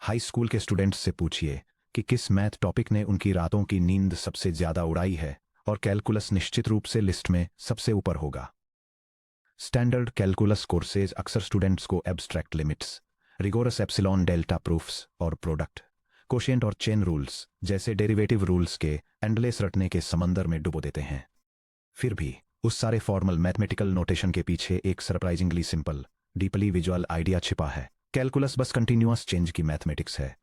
High school के students से पूछिए कि किस मैथ टॉपिक ने उनकी रातों की नींद सबसे ज्यादा उड़ाई है, और कैलकुलस निश्चित रूप से लिस्ट में सबसे ऊपर होगा। स्टैंडर्ड कैलकुलस कोर्सेज अक्सर स्टूडेंट्स को abstract limits, rigorous epsilon delta proofs और प्रोडक्ट, कोशिएंट और चेन रूल्स जैसे डेरिवेटिव रूल्स के एंडलेस रटने के समंदर में डुबो देते हैं। फिर भी उस सारे फॉर्मल मैथमेटिकल नोटेशन के पीछे एक surprisingly simple, deeply visual idea छिपा है। कैलकुलस बस कंटिन्यूअस चेंज की मैथमेटिक्स है।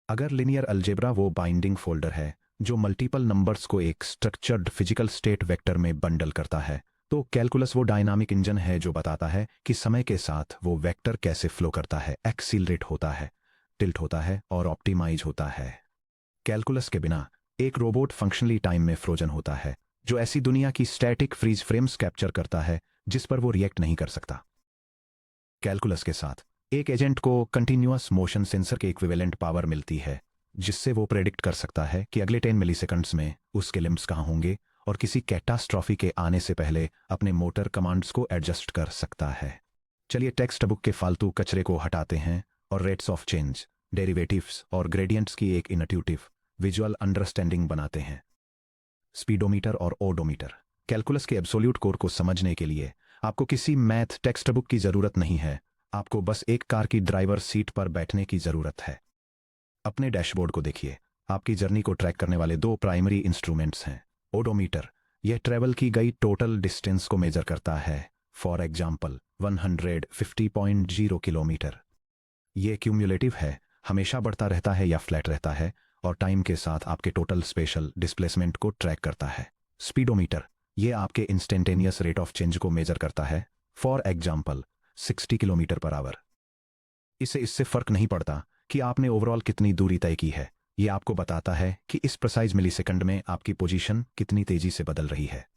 अगर लिनियर अलजेब्रा वो बाइंडिंग फोल्डर है जो मल्टीपल नंबर्स को एक स्ट्रक्चर्ड फिजिकल स्टेट वेक्टर में बंडल करता है, तो कैलकुलस वो डायनामिक इंजन है जो बताता है कि समय के साथ वो वेक्टर कैसे फ्लो करता है, एक्सीलरेट होता है, टिल्ट होता है और ऑप्टिमाइज होता है। कैलकुलस के बिना एक रोबोट फंक्शनली टाइम में फ्रोजन होता है, जो ऐसी दुनिया की स्टैटिक फ्रीज फ्रेम्स कैप्चर करता है जिस पर वो रिएक्ट नहीं कर सकता। कैलकुलस के साथ एक एजेंट को कंटिन्यूअस मोशन सेंसर के इक्विवेलेंट पावर मिलती है, जिससे वो प्रेडिक्ट कर सकता है कि अगले 10 मिलीसेकंड्स में उसके लिम्स कहाँ होंगे और किसी कैटास्ट्रॉफी के आने से पहले अपने मोटर कमांड्स को एडजस्ट कर सकता है। चलिए टेक्स्ट बुक के फालतू कचरे को हटाते हैं और रेट्स ऑफ चेंज, डेरिवेटिव्स और ग्रेडियंट्स की एक इनट्यूटिव विजुअल अंडरस्टैंडिंग बनाते हैं। स्पीडोमीटर और ओडोमीटर। कैलकुलस के एब्सोल्यूट कोर को समझने के लिए आपको किसी मैथ टेक्स्ट बुक की जरूरत नहीं है, आपको बस एक कार की ड्राइवर सीट पर बैठने की जरूरत है। अपने डैशबोर्ड को देखिए, आपकी जर्नी को ट्रैक करने वाले दो प्राइमरी इंस्ट्रूमेंट्स हैं। ओडोमीटर, यह ट्रेवल की गई टोटल डिस्टेंस को मेजर करता है, फॉर एग्जाम्पल 150.0 किलोमीटर। यह क्यूम्युलेटिव है, हमेशा बढ़ता रहता है या फ्लैट रहता है, और टाइम के साथ आपके टोटल स्पेशल डिस्प्लेसमेंट को ट्रैक करता है। स्पीडोमीटर, यह आपके इंस्टेंटेनियस रेट ऑफ चेंज को मेजर करता है, for example 60 kilometre per our. इससे फर्क नहीं पड़ता कि आपने ओवरऑल कितनी दूरी तय की है, यह आपको बताता है कि इस प्रिसाइज मिलीसेकंड में आपकी पोजीशन कितनी तेजी से बदल रही है।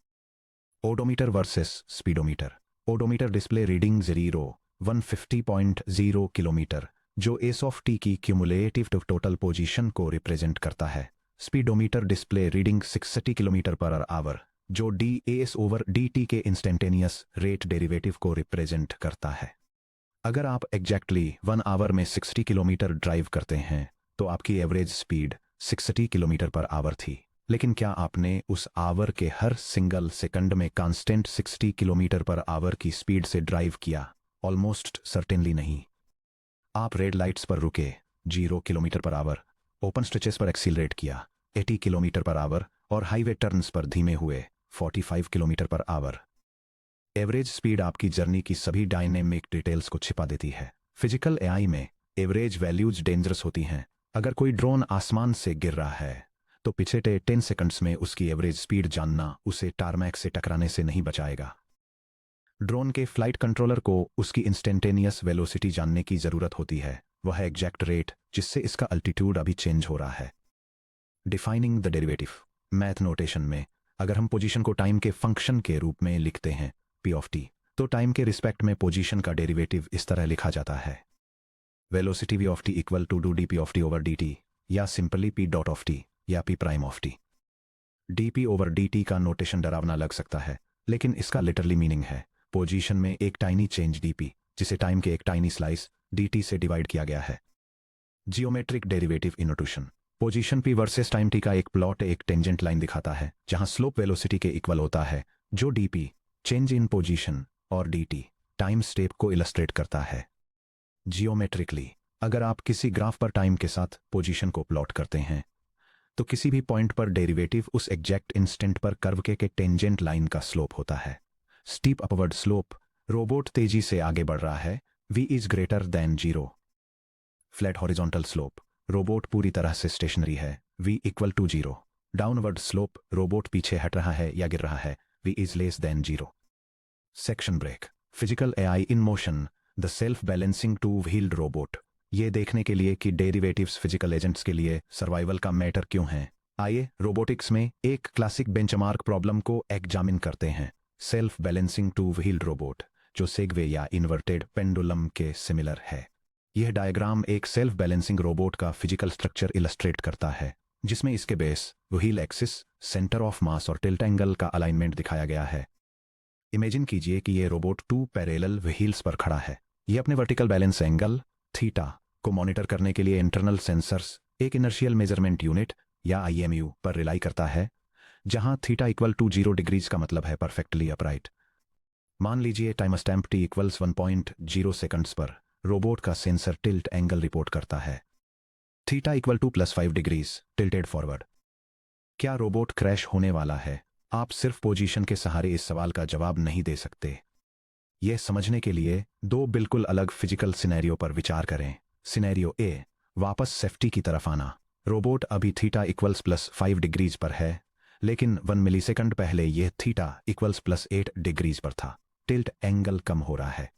Odometer versus speedometer. Odometer display reading 150.0 kilometre, जो एस ऑफ टी की क्यूमुलेटिव टोटल पोजीशन को रिप्रेजेंट करता है। Speedometer display reading 60 kilometre per hour, जो d s over d t के इंस्टेंटेनियस रेट डेरिवेटिव को रिप्रेजेंट करता है। अगर आप एग्जैक्टली 1 आवर में 60 किलोमीटर ड्राइव करते हैं, तो आपकी average speed 60 kilometre per our थी। लेकिन क्या आपने उस आवर के हर सिंगल सेकंड में कांस्टेंट 60 किलोमीटर पर आवर की स्पीड से ड्राइव किया? ऑलमोस्ट सर्टेनली नहीं। आप रेड लाइट्स पर रुके 0 kilometre per our, open stretches पर एक्सीलरेट किया 80 किलोमीटर पर आवर, और हाईवे टर्न्स पर धीमे हुए 45 kilometre per our. Average speed आपकी जर्नी की सभी डायनेमिक डिटेल्स को छिपा देती है। फिजिकल एआई में एवरेज वैल्यूज डेंजरस होती हैं। अगर कोई ड्रोन आसमान से गिर रहा है, तो पिछले 10 सेकंड्स में उसकी एवरेज स्पीड जानना उसे टारमैक से टकराने से नहीं बचाएगा। ड्रोन के फ्लाइट कंट्रोलर को उसकी इंस्टेंटेनियस वेलोसिटी जानने की जरूरत होती है, वह है एग्जैक्ट रेट जिससे इसका अल्टीट्यूड अभी चेंज हो रहा है। Defining the derivative. Math notation में अगर हम पोजीशन को टाइम के फंक्शन के रूप में लिखते हैं पी ऑफ टी, तो टाइम के रिस्पेक्ट में पोजीशन का डेरिवेटिव इस तरह लिखा जाता है, velocity v of t equal to do d p of t over d t, या simply p dot of t या p prime of t. D p over d t का नोटेशन डरावना लग सकता है, लेकिन इसका लिटरली मीनिंग है पोजीशन में एक टाइनी चेंज डी पी, जिसे टाइम के एक टाइनी स्लाइस डी टी से डिवाइड किया गया है। Geometric derivative in notation. Position p versus time t का एक प्लॉट एक टेंजेंट लाइन दिखाता है, जहां स्लोप वेलोसिटी के इक्वल होता है, जो D P change in position और डी टी टाइम स्टेप को इलस्ट्रेट करता है। जियोमेट्रिकली, अगर आप किसी ग्राफ पर टाइम के साथ पोजीशन को प्लॉट करते हैं, तो किसी भी पॉइंट पर डेरिवेटिव उस एग्जैक्ट इंस्टेंट पर कर्व के टेंजेंट लाइन का स्लोप होता है। स्टीप अपवर्ड स्लोप, रोबोट तेजी से आगे बढ़ रहा है, v is greater than 0। Flat horizontal slope, robot पूरी तरह से स्टेशनरी है, v equal to 0। Downward slope, robot पीछे हट रहा है या गिर रहा है, v is less than 0। Section break. Physical AI in motion, the self balancing two wheeled robot. ये देखने के लिए कि डेरिवेटिव्स फिजिकल एजेंट्स के लिए सर्वाइवल का मैटर क्यों है, आइए रोबोटिक्स में एक क्लासिक बेंचमार्क प्रॉब्लम को एग्जामिन करते हैं। Self balancing two wheeled robot, जो सेगवे या इन्वर्टेड पेंडुलम के सिमिलर है। यह डायग्राम एक सेल्फ बैलेंसिंग रोबोट का फिजिकल स्ट्रक्चर इलस्ट्रेट करता है, जिसमें इसके base, wheel axis, centre of mass और टिल्ट एंगल का अलाइनमेंट दिखाया गया है। इमेजिन कीजिए कि यह रोबोट 2 पैरेलल व्हील्स पर खड़ा है। यह अपने वर्टिकल बैलेंस एंगल थीटा को मॉनिटर करने के लिए इंटरनल सेंसर्स एक इनर्शियल मेजरमेंट यूनिट या IMU पर रिलाई करता है, जहां थीटा इक्वल टू 0 डिग्रीज का मतलब है परफेक्टली अपराइट। मान लीजिए time stamp t equals 1.0 seconds पर रोबोट का सेंसर टिल्ट एंगल रिपोर्ट करता है theta equal to +5 degrees tilted forward. क्या रोबोट क्रैश होने वाला है? आप सिर्फ पोजीशन के सहारे इस सवाल का जवाब नहीं दे सकते। यह समझने के लिए दो बिल्कुल अलग फिजिकल सिनेरियो पर विचार करें। सिनेरियो ए, वापस सेफ्टी की तरफ आना। रोबोट अभी थीटा इक्वल्स +5 डिग्रीज पर है, लेकिन 1 मिलीसेकंड पहले यह थीटा इक्वल्स +8 डिग्रीज पर था। टिल्ट एंगल कम हो रहा है।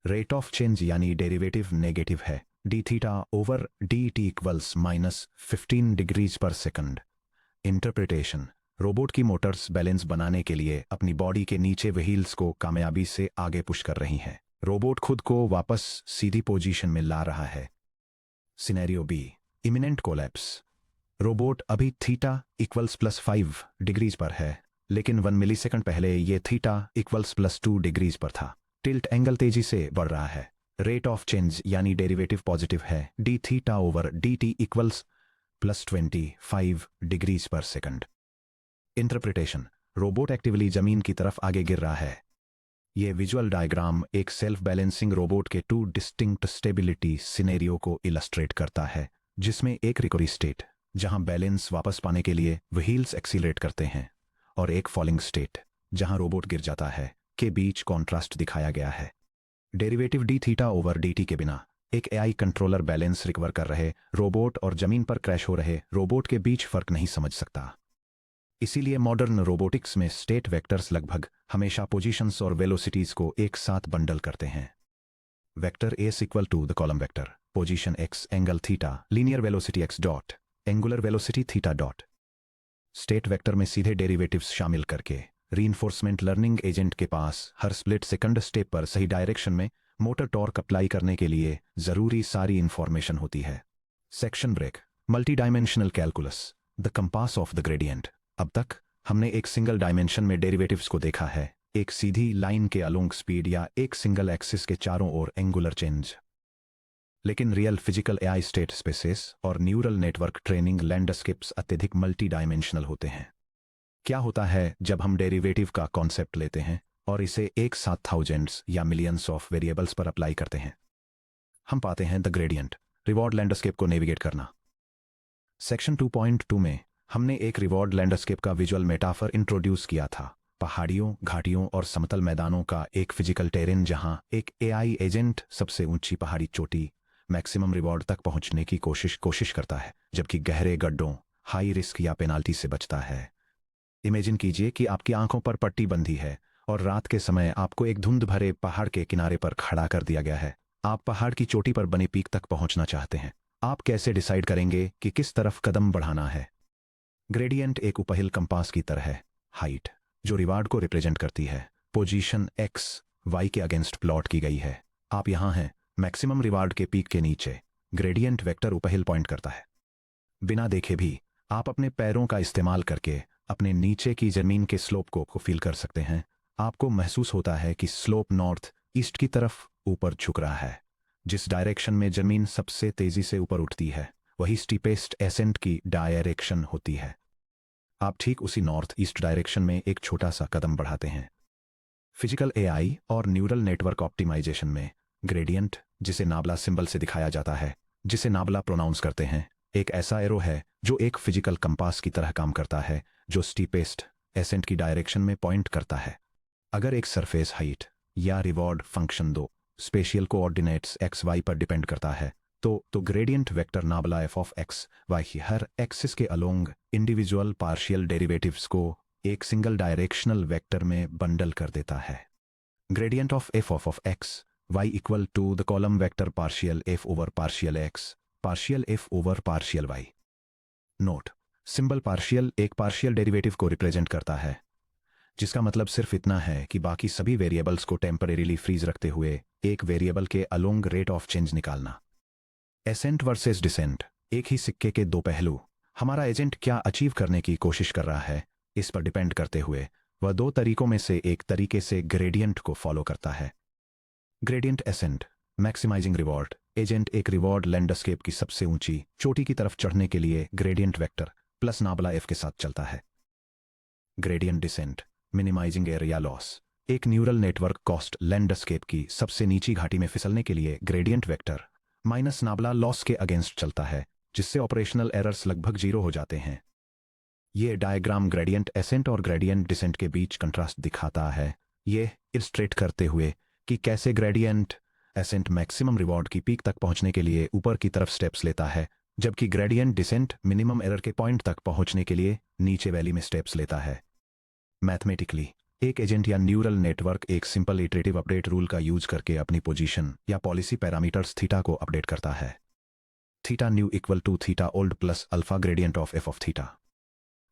रेट ऑफ चेंज यानी डेरिवेटिव नेगेटिव है। D theta over d T equals -15 degrees पर सेकंड। इंटरप्रिटेशन, रोबोट की मोटर्स बैलेंस बनाने के लिए अपनी बॉडी के नीचे व्हील्स को कामयाबी से आगे पुश कर रही हैं। रोबोट खुद को वापस सीधी पोजीशन में ला रहा है। Scenario B, imminent collapse. Robot अभी थीटा इक्वल्स +5 डिग्रीज पर है, लेकिन 1 मिलीसेकंड पहले यह थीटा इक्वल्स +2 डिग्रीज पर था। टिल्ट एंगल तेजी से बढ़ रहा है। रेट ऑफ चेंज यानी डेरिवेटिव पॉजिटिव है। D theta over d T equals +25 degrees पर सेकंड। इंटरप्रिटेशन, रोबोट एक्टिवली जमीन की तरफ आगे गिर रहा है। यह विजुअल डायग्राम एक सेल्फ बैलेंसिंग रोबोट के 2 डिस्टिंक्ट स्टेबिलिटी सिनेरियो को इलस्ट्रेट करता है, जिसमें एक रिकवरी स्टेट जहां बैलेंस वापस पाने के लिए व्हील्स एक्सीलरेट करते हैं, और एक फॉलिंग स्टेट जहां रोबोट गिर जाता है, के बीच कॉन्ट्रास्ट दिखाया गया है। Derivative D theta over d t के बिना एक AI कंट्रोलर बैलेंस रिकवर कर रहे रोबोट और जमीन पर क्रैश हो रहे रोबोट के बीच फर्क नहीं समझ सकता। इसीलिए मॉडर्न रोबोटिक्स में स्टेट वेक्टर्स लगभग हमेशा पोजीशंस और वेलोसिटीज को एक साथ बंडल करते हैं। Vector S equal to the column vector, position x angle theta, linear velocity x dot, angular velocity theta dot. State vector में सीधे डेरिवेटिव्स शामिल करके रीइंफोर्समेंट लर्निंग एजेंट के पास हर स्प्लिट सेकंड स्टेप पर सही डायरेक्शन में मोटर टॉर्क अप्लाई करने के लिए जरूरी सारी इंफॉर्मेशन होती है। Section break, multi dimensional calculus, the compass of the gradient. अब तक हमने एक सिंगल डायमेंशन में डेरिवेटिव्स को देखा है, एक सीधी लाइन के अलोंग स्पीड या एक सिंगल एक्सिस के चारों ओर एंगुलर चेंज। लेकिन real physical AI state spaces और न्यूरल नेटवर्क ट्रेनिंग लैंडस्केप्स अत्यधिक मल्टी डायमेंशनल होते हैं। क्या होता है जब हम डेरिवेटिव का कॉन्सेप्ट लेते हैं और इसे एक साथ थाउजेंड्स या मिलियंस ऑफ वेरिएबल्स पर अप्लाई करते हैं? हम पाते हैं द ग्रेडियंट, रिवॉर्ड लैंडस्केप को नेविगेट करना। सेक्शन 2.2 में हमने एक रिवॉर्ड लैंडस्केप का विजुअल मेटाफर इंट्रोड्यूस किया था। पहाड़ियों, घाटियों और समतल मैदानों का एक फिजिकल टेरेन जहां एक AI एजेंट सबसे ऊंची पहाड़ी चोटी, मैक्सिमम रिवॉर्ड तक पहुंचने की कोशिश करता है, जबकि गहरे गड्ढों, हाई रिस्क या पेनाल्टी से बचता है। इमेजिन कीजिए कि आपकी आंखों पर पट्टी बंधी है और रात के समय आपको एक धुंध भरे पहाड़ के किनारे पर खड़ा कर दिया गया है। आप पहाड़ की चोटी पर बनी पीक तक पहुंचना चाहते हैं। आप कैसे डिसाइड करेंगे कि किस तरफ कदम बढ़ाना है? ग्रेडियंट एक उपहिल कंपास की तरह है। हाइट, जो रिवार्ड को रिप्रेजेंट करती है, पोजीशन x, y के अगेंस्ट प्लॉट की गई है। आप यहां हैं, मैक्सिमम रिवार्ड के पीक के नीचे। ग्रेडियंट वेक्टर उपहिल पॉइंट करता है। बिना देखे भी आप अपने पैरों का इस्तेमाल करके अपने नीचे की जमीन के स्लोप को फील कर सकते हैं। आपको महसूस होता है कि स्लोप नॉर्थ ईस्ट की तरफ ऊपर झुक रहा है। जिस डायरेक्शन में जमीन सबसे तेजी से ऊपर उठती है, वही स्टीपेस्ट एसेंट की डायरेक्शन होती है। आप ठीक उसी नॉर्थ ईस्ट डायरेक्शन में एक छोटा सा कदम बढ़ाते हैं। फिजिकल AI और न्यूरल नेटवर्क ऑप्टिमाइजेशन में ग्रेडियंट, जिसे नाबला सिंबल से दिखाया जाता है, जिसे नाबला प्रोनाउंस करते हैं, एक ऐसा एरो है जो एक फिजिकल कंपास की तरह काम करता है, जो स्टीपेस्ट एसेंट की डायरेक्शन में पॉइंट करता है। अगर एक सरफेस हाइट या रिवॉर्ड फंक्शन दो स्पेशियल कोऑर्डिनेट्स XY पर डिपेंड करता है, तो gradient vector nabla f of x, y की हर एक्सिस के अलोंग इंडिविजुअल पार्शियल डेरिवेटिव्स को एक सिंगल डायरेक्शनल वेक्टर में बंडल कर देता है। Gradient of f of x, y equal to the column vector partial f over partial x, partial f over partial y। Note, symbol partial एक partial derivative को represent करता है, जिसका मतलब सिर्फ इतना है कि बाकी सभी वेरिएबल्स को टेम्परेरीली फ्रीज रखते हुए एक वेरिएबल के अलोंग रेट ऑफ चेंज निकालना। एसेंट वर्सेस डिसेंट, एक ही सिक्के के दो पहलू। हमारा एजेंट क्या अचीव करने की कोशिश कर रहा है, इस पर डिपेंड करते हुए वह दो तरीकों में से एक तरीके से ग्रेडियंट को फॉलो करता है। Gradient ascent, maximising reward, agent एक रिवॉर्ड लैंडस्केप की सबसे ऊंची चोटी की तरफ चढ़ने के लिए gradient vector plus nabla F के साथ चलता है। Gradient descent minimising area loss एक न्यूरल नेटवर्क कॉस्ट लैंडस्केप की सबसे नीची घाटी में फिसलने के लिए gradient vector minus nabla loss के अगेंस्ट चलता है, जिससे ऑपरेशनल एरर्स लगभग 0 हो जाते हैं। ये डायग्राम ग्रेडियंट एसेंट और ग्रेडियंट डिसेंट के बीच कंट्रास्ट दिखाता है, ये इलस्ट्रेट करते हुए कि कैसे ग्रेडियंट एसेंट मैक्सिमम रिवॉर्ड की पीक तक पहुंचने के लिए ऊपर की तरफ स्टेप्स लेता है, जबकि ग्रेडियंट डिसेंट मिनिमम एरर के पॉइंट तक पहुंचने के लिए नीचे वैली में स्टेप्स लेता है। मैथमेटिकली एक एजेंट या न्यूरल नेटवर्क एक सिंपल इटरेटिव अपडेट रूल का यूज करके अपनी पोजीशन या पॉलिसी पैरामीटर्स थीटा को अपडेट करता है। Theta new equal to theta old plus alpha gradient of F of theta,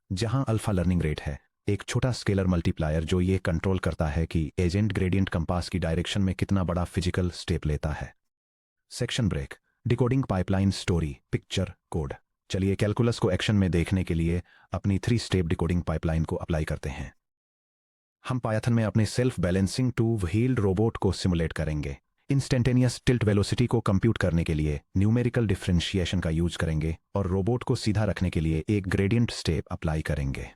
जहां अल्फा लर्निंग रेट है, एक छोटा स्केलर मल्टीप्लायर जो ये कंट्रोल करता है कि एजेंट ग्रेडियंट कंपास की डायरेक्शन में कितना बड़ा फिजिकल स्टेप लेता है। Section break decoding pipeline story picture code. चलिए कैलकुलस को एक्शन में देखने के लिए अपनी 3 स्टेप डिकोडिंग पाइपलाइन को अप्लाई करते हैं। हम पायथन में अपने self balancing two wheeled robot को सिमुलेट करेंगे। इंस्टेंटेनियस टिल्ट वेलोसिटी को कंप्यूट करने के लिए न्यूमेरिकल डिफरेंशिएशन का यूज करेंगे और रोबोट को सीधा रखने के लिए एक ग्रेडियंट स्टेप अप्लाई करेंगे।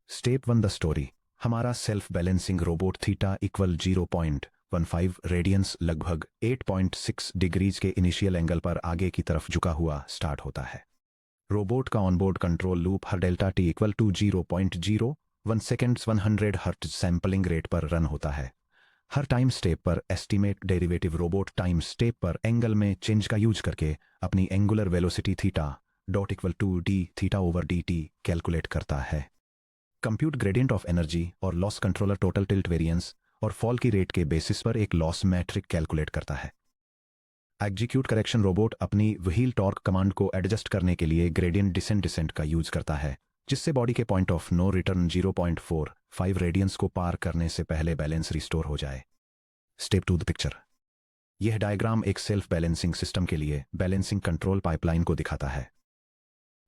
Step 1 the story. हमारा self balancing robot theta equal 0.15 radians लगभग 8.6 डिग्रीज के इनिशियल एंगल पर आगे की तरफ झुका हुआ स्टार्ट होता है। रोबोट का ऑनबोर्ड कंट्रोल लूप हर delta t equal to 0.01 seconds 100 hertz sampling rate पर रन होता है। हर टाइम स्टेप पर estimate derivative robot time step पर एंगल में चेंज का यूज करके अपनी angular velocity theta dot equal to d theta over d t calculate करता है। कंप्यूट ग्रेडियंट ऑफ एनर्जी और loss controller total tilt variance और फॉल की रेट के बेसिस पर एक लॉस मैट्रिक कैलकुलेट करता है। एग्जीक्यूट करेक्शन रोबोट अपनी व्हील टॉर्क कमांड को एडजस्ट करने के लिए ग्रेडियंट डिसेंट का यूज करता है, जिससे बॉडी के point of no return 0.45 radians को पार करने से पहले बैलेंस रिस्टोर हो जाए। Step 2 the picture. यह डायग्राम एक सेल्फ बैलेंसिंग सिस्टम के लिए बैलेंसिंग कंट्रोल पाइपलाइन को दिखाता है।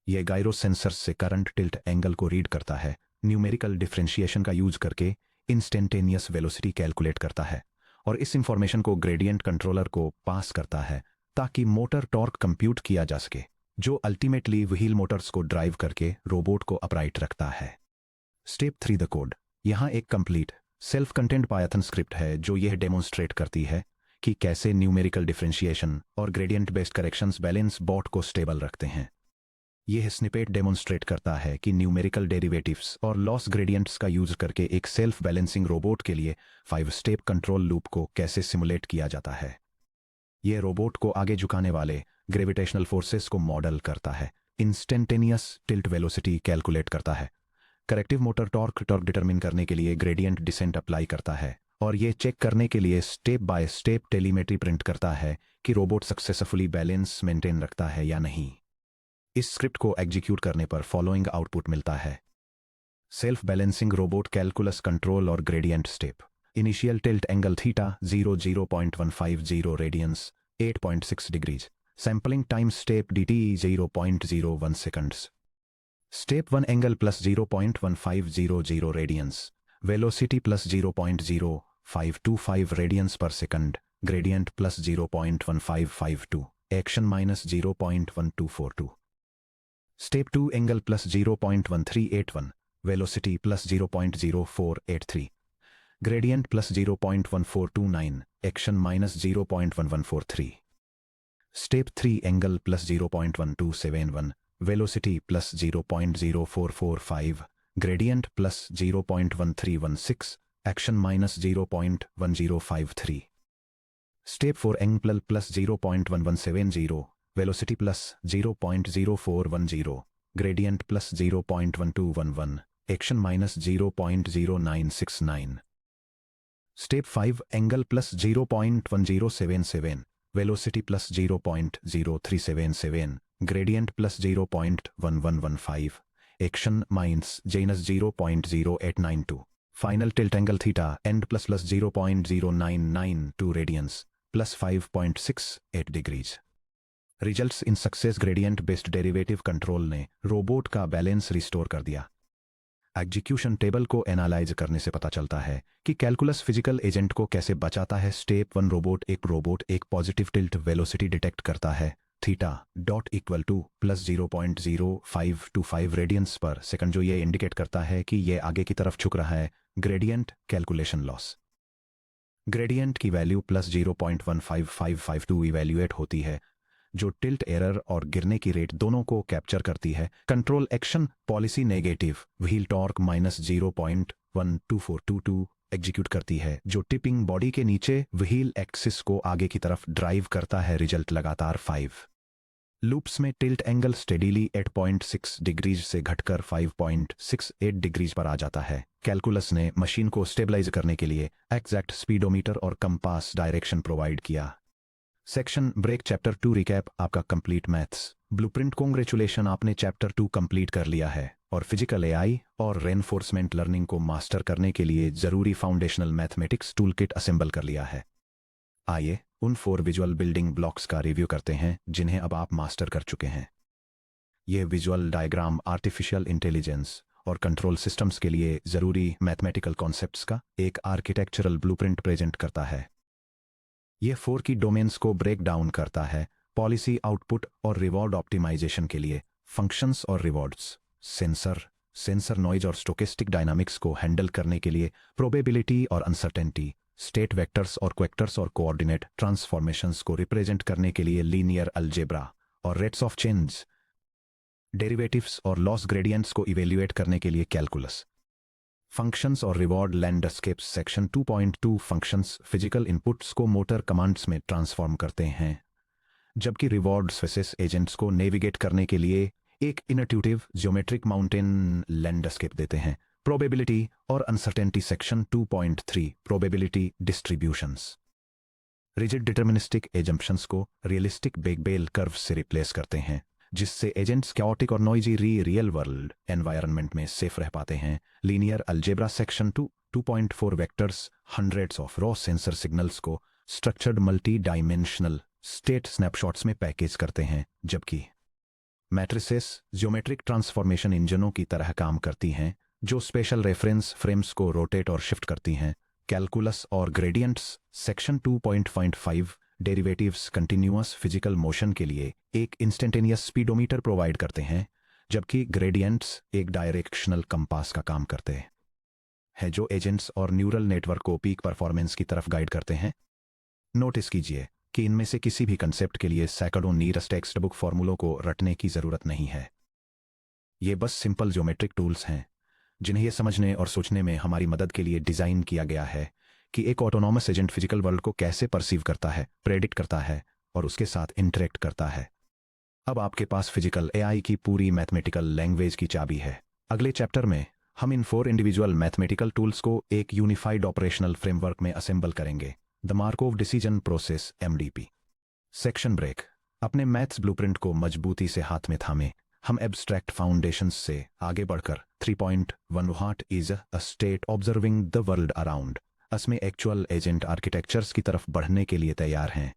यह गायरो सेंसर से करंट टिल्ट एंगल को रीड करता है, न्यूमेरिकल डिफरेंशिएशन का यूज करके इंस्टेंटेनियस वेलोसिटी कैलकुलेट करता है और इस इंफॉर्मेशन को ग्रेडियंट कंट्रोलर को पास करता है ताकि मोटर टॉर्क कंप्यूट किया जा सके, जो अल्टीमेटली व्हील मोटर्स को ड्राइव करके रोबोट को अपराइट रखता है। Step 3 the code. यहां एक complete self content Python script है जो यह डेमोन्स्ट्रेट करती है कि कैसे न्यूमेरिकल डिफरेंशिएशन और gradient based corrections balance bot को स्टेबल रखते हैं। यह स्निपेट डेमोन्स्ट्रेट करता है कि न्यूमेरिकल डेरिवेटिव्स और लॉस ग्रेडियंट्स का यूज करके एक सेल्फ बैलेंसिंग रोबोट के लिए 5 स्टेप कंट्रोल लूप को कैसे सिमुलेट किया जाता है। यह रोबोट को आगे झुकाने वाले ग्रेविटेशनल फोर्सेस को मॉडल करता है, इंस्टेंटेनियस टिल्ट वेलोसिटी कैलकुलेट करता है, करेक्टिव मोटर टॉर्क डिटरमिन करने के लिए ग्रेडियंट डिसेंट अप्लाई करता है और यह चेक करने के लिए step by step telemetry print करता है कि रोबोट सक्सेसफुली बैलेंस मेंटेन रखता है या नहीं। इस स्क्रिप्ट को एग्जीक्यूट करने पर फॉलोइंग आउटपुट मिलता है। Self balancing robot calculus control और gradient step. Initial tilt angle theta 0.150 radians 8.6 degrees. Sampling time step dt 0.01 seconds. Step 1 angle plus 0.1500 radians. Velocity plus 0.0525 radians per second. Gradient plus 0.1552। Action minus 0.1242। Step 2 angle plus 0.1381। Velocity plus 0.0483। Gradient plus 0.1429। Action minus 0.1143। Step 3 angle plus 0.1271। Velocity plus 0.0445। Gradient plus 0.1316। Action minus 0.1053। Step 4 angle plus 0.1170। Velocity plus 0.0410। Gradient plus 0.1211। Action minus 0.0969। Step 5 angle plus 0.1077। Velocity plus 0.0377। Gradient plus 0.1115। Action minus जेनस 0.0892। Final tilt angle theta end plus 0.0992 radians plus 5.68 degrees. Results in success gradient based derivative control ने robot का balance restore कर दिया। Execution table को analyse करने से पता चलता है कि कैलकुलस फिजिकल एजेंट को कैसे बचाता है। स्टेप 1, रोबोट एक पॉजिटिव टिल्ट वेलोसिटी डिटेक्ट करता है theta dot equal two plus 0.0525 radians per second, जो ये इंडिकेट करता है कि ये आगे की तरफ झुक रहा है। ग्रेडियंट कैलकुलेशन लॉस, ग्रेडियंट की वैल्यू प्लस 0.15552 इवेल्युएट होती है, जो टिल्ट एरर और गिरने की रेट दोनों को कैप्चर करती है। Control action policy negative wheel torque minus 0.12422 execute करती है, जो टिपिंग बॉडी के नीचे व्हील एक्सिस को आगे की तरफ ड्राइव करता है। रिजल्ट लगातार 5 लूप्स में टिल्ट एंगल स्टेडीली 8.6 डिग्रीज से घटकर 5.68 डिग्रीज पर आ जाता है। कैलकुलस ने मशीन को स्टेबलाइज करने के लिए एग्जैक्ट स्पीडोमीटर और कंपास डायरेक्शन प्रोवाइड किया। सेक्शन ब्रेक चैप्टर 2 रिकैप आपका कंप्लीट मैथ्स ब्लूप्रिंट। कांग्रेचुलेशन, आपने चैप्टर 2 कंप्लीट कर लिया है और फिजिकल एआई और रेनफोर्समेंट लर्निंग को मास्टर करने के लिए जरूरी foundational mathematics tool kit assemble कर लिया है। आइए उन 4 विजुअल बिल्डिंग ब्लॉक्स का रिव्यू करते हैं जिन्हें अब आप मास्टर कर चुके हैं। ये विजुअल डायग्राम आर्टिफिशियल इंटेलिजेंस और कंट्रोल सिस्टम्स के लिए जरूरी मैथमेटिकल कॉन्सेप्ट्स का एक आर्किटेक्चरल ब्लूप्रिंट प्रेजेंट करता है। ये 4 की डोमेन्स को ब्रेक डाउन करता है। पॉलिसी, आउटपुट और रिवॉर्ड ऑप्टिमाइजेशन के लिए फंक्शंस और रिवॉर्ड्स, सेंसर नॉइज और स्टोकेस्टिक डायनामिक्स को हैंडल करने के लिए प्रोबेबिलिटी और अनसर्टेनिटी, स्टेट वेक्टर्स और क्वेक्टर्स और कोऑर्डिनेट ट्रांसफॉर्मेशंस को रिप्रेजेंट करने के लिए लीनियर अलजेब्रा और रेट्स ऑफ चेंज, डेरिवेटिव्स और लॉस ग्रेडियंट्स को इवेल्युएट करने के लिए कैलकुलस। फंक्शंस और reward landscapes section 2.2 functions physical inputs को मोटर कमांड्स में ट्रांसफॉर्म करते हैं, जबकि रिवॉर्ड्स फेसेस एजेंट्स को नेविगेट करने के लिए एक इनट्यूटिव ज्योमेट्रिक माउंटेन लैंडस्केप देते हैं। प्रोबेबिलिटी और uncertainty section 2.3 probability distributions rigid deterministic assumptions को रियलिस्टिक बेल कर्व से रिप्लेस करते हैं, जिससे एजेंट्स कैओटिक और नॉइजी रियल वर्ल्ड एनवायरनमेंट में सेफ रह पाते हैं। Linear algebra section 2.4 vectors hundreds of raw sensor signals को structured multi dimensional state snapshots में पैकेज करते हैं, जबकि मैट्रिसेस ज्योमेट्रिक ट्रांसफॉर्मेशन इंजनों की तरह काम करती हैं, जो स्पेशल रेफरेंस फ्रेम्स को रोटेट और शिफ्ट करती हैं। कैलकुलस और gradients section 2.5 derivatives continuous physical motion के लिए एक इंस्टेंटेनियस स्पीडोमीटर प्रोवाइड करते हैं, जबकि ग्रेडियंट्स एक डायरेक्शनल कंपास का काम करते हैं, जो एजेंट्स और न्यूरल नेटवर्क को पीक परफॉर्मेंस की तरफ गाइड करते हैं। नोटिस कीजिए कि इनमें से किसी भी कंसेप्ट के लिए सैकड़ों नीरस्ट टेक्स्ट बुक फॉर्मूलों को रटने की जरूरत नहीं है। ये बस सिंपल ज्योमेट्रिक टूल्स हैं जिन्हें ये समझने और सोचने में हमारी मदद के लिए डिजाइन किया गया है कि एक ऑटोनॉमस एजेंट फिजिकल वर्ल्ड को कैसे परसीव करता है, प्रेडिक्ट करता है और उसके साथ इंटरेक्ट करता है। अब आपके पास फिजिकल एआई की पूरी मैथमेटिकल लैंग्वेज की चाबी है। अगले चैप्टर में हम इन 4 इंडिविजुअल मैथमेटिकल टूल्स को एक यूनिफाइड ऑपरेशनल फ्रेमवर्क में असेंबल करेंगे, the Markov decision process MDP। Section break. अपने मैथ्स ब्लूप्रिंट को मजबूती से हाथ में थामे हम एब्स्ट्रैक्ट फाउंडेशंस से आगे बढ़कर 3.1 what is a state observing the world around us में एक्चुअल एजेंट आर्किटेक्चर्स की तरफ बढ़ने के लिए तैयार हैं।